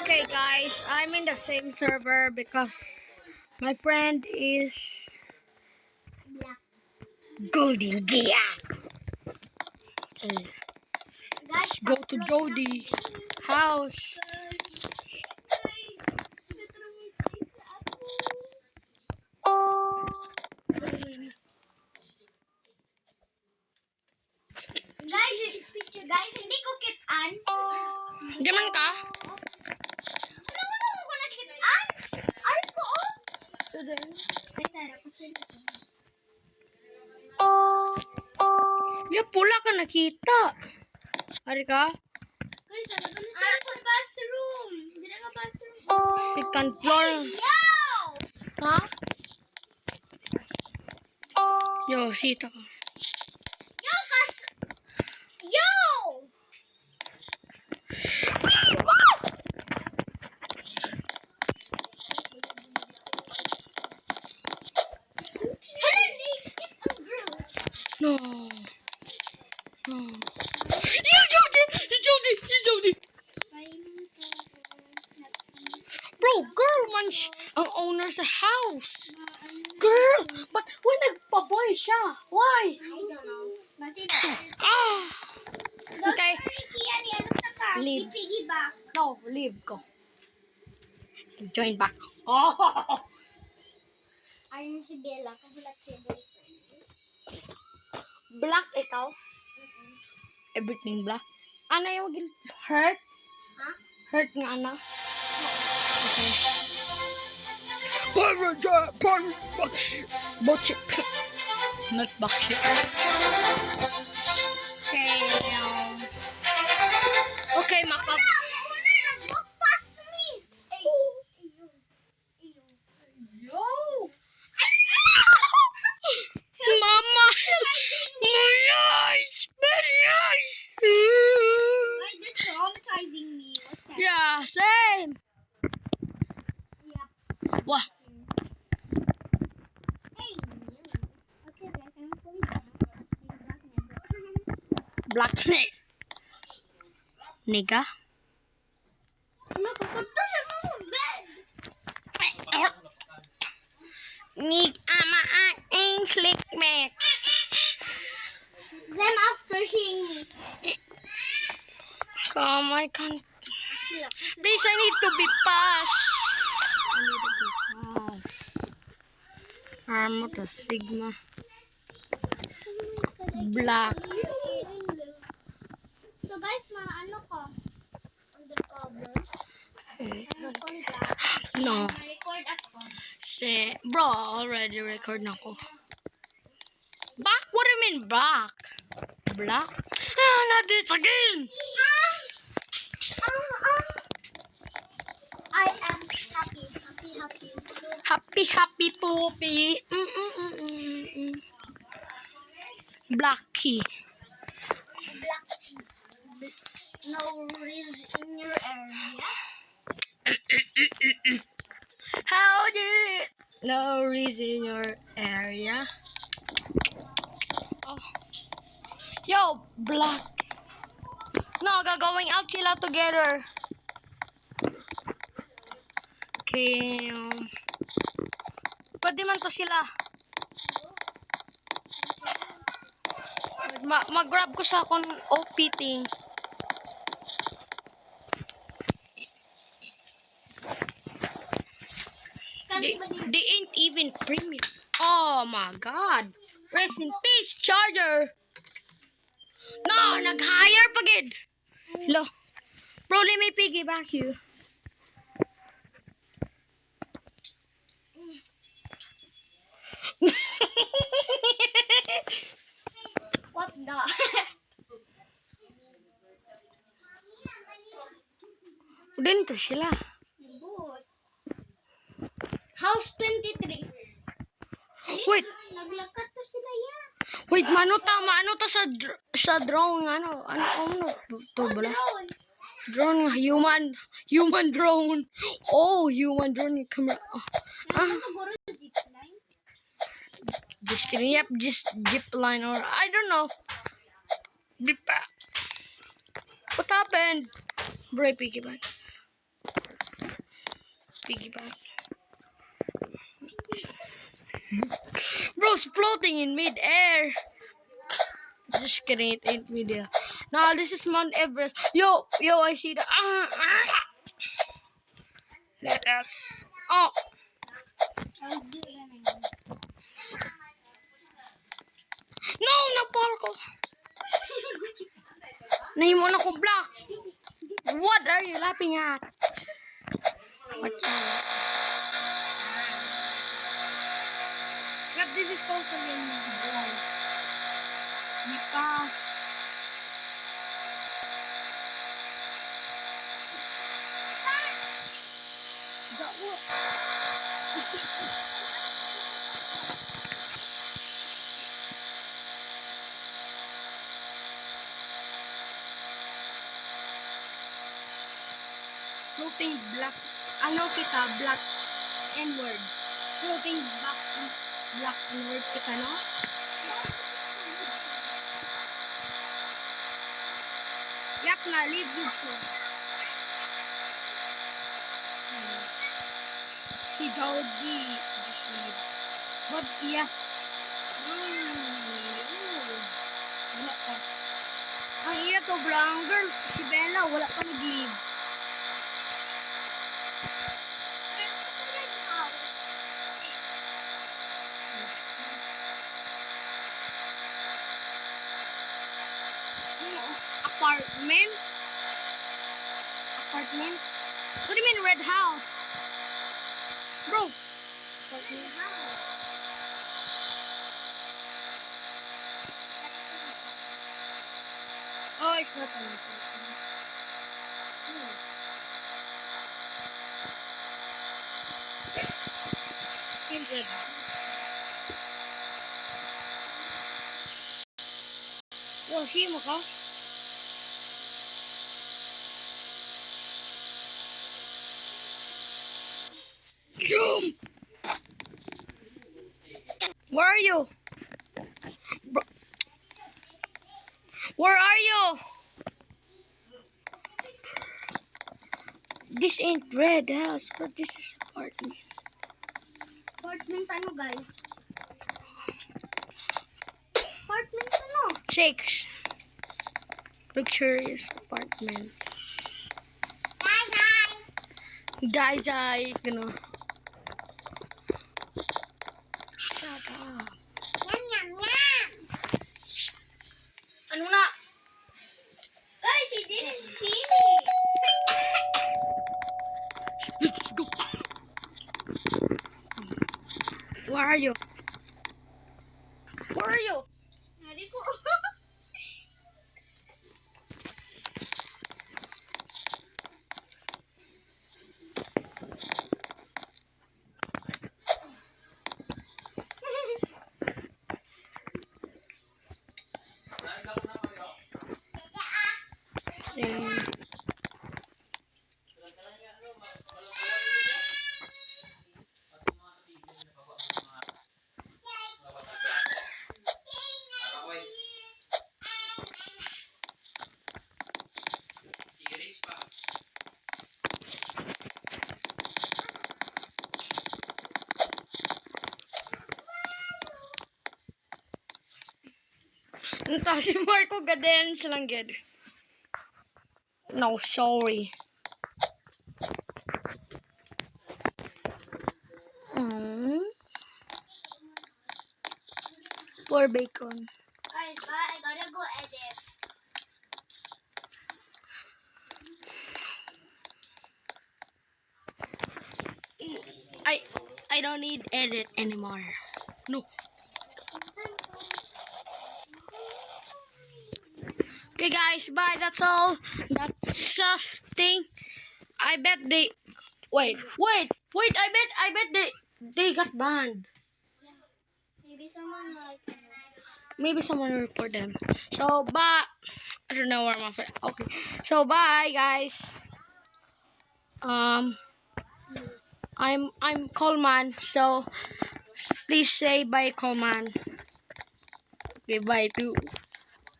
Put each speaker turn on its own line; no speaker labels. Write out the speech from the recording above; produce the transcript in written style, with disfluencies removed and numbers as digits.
Okay, guys, I'm in the same server because my friend is Golden Gia. Okay, let's go to Jody house.
Guys, hindi ko kitaan.
Di man ka?
Wala ko na kitaan. Ay ko, oh. Ay, tara, pasali ko.
Ya, pula ka nakita. Hari ka?
Guys, ano ba na siya? Ano sa bathroom? Hindi na nga bathroom.
Second floor.
Yo!
Ha? Yo, sita ka.
Yo, Yo!
No. No. You Jody! You Jody! You Jody! Bro, girl man ang owner sa house. Girl! But when nagpaboy siya? Why?
I don't know.
Ah! Okay. Leave.
Piggyback.
No, leave ko. Join back. Oh!
Ayun si Bella, kagulat siya boyfriend.
Black ikaw? Everything black? Ano yung hurt?
Ha?
Hurt nga ano? Okay. Not bakshit. Okay. Okay, mapap.
Pass me!
Yo! Mama! Nice! Very nice!
Like, they're traumatizing me. What the
Yeah, same!
Yeah.
Wah!
Hey! Okay, guys, I'm fully done.
Blacknet. Nigga?
Look, kapunta siya sa bed!
Nig ama ang slick mek.
Them after seeing me.
Come, I can't. Please, I need to be fast. I need to be fast. Armo to Sigma. Black.
So guys, ano ka? Undercover.
No.
Record ako.
Say, bro, already record na ko. Back? What do you mean back? Black? Ah, not this again.
I am happy.
Happy poopy. Blacky.
Black. No riz in your area.
How do you... No reason in your area. Oh. Yo, black. No, going out sila together. Okay. Pwede man to sila. Mag-grab ko sa akong OP thing. They ain't even premium. Oh my god. Rest in peace, charger. No, nag-hire pagid. Hello. Bro, let me piggyback you.
What the?
Din to sila.
Good. House 23.
Wait.
Naglakad to sila yan.
Wait, mano ta sa drone ano to bala? Drone human drone. Oh, human drone camera.
Siguro zipline.
Just kidding. Yep, just zip line or I don't know. What happened? Bro, piggyback. piggy bank. Bro's floating in mid-air. Just kidding, it ain't mid-air. No, this is Mount Everest. Yo, I see the. Let us. Oh,
I'll do it anyway.
no, napal ko. Nahimo na ko black. What are you laughing at? What? But this is totally wrong. Because that was floating black. Ano kita black N-word. Floating black N-word kita, no? Yak na, leave you to. Si Jody. But yeah. Wala pa. Ang iya to, brown girl. Si Bella, wala pa nag-leave. Apartment? Apartment? What do you mean red house? Bro. Apartment house. Oh, it's not an apartment. In red house. Yo, see mo ka? Jump! Where are you? Bro. Where are you? This ain't red house, but this is apartment.
Apartment ano, guys? Apartment ano?
6. Picture is apartment. Guys, you know. Shut up.
Yum, yum, yum.
Ano na?
Guys, she didn't see me.
Let's go. Where are you? Where are you?
Nari ko.
Ito si Marco Gadens lang gid. No, sorry. Poor bacon.
Guys, bye. I gotta go edit.
I don't need edit anymore. No. Okay guys, bye. That's all. That's just thing. I bet they wait. I bet they got banned.
Maybe someone like
Maybe someone will report them. So bye. I don't know where my friend. Okay. So bye guys. I'm Coleman. So please say bye Coleman. Okay, bye too.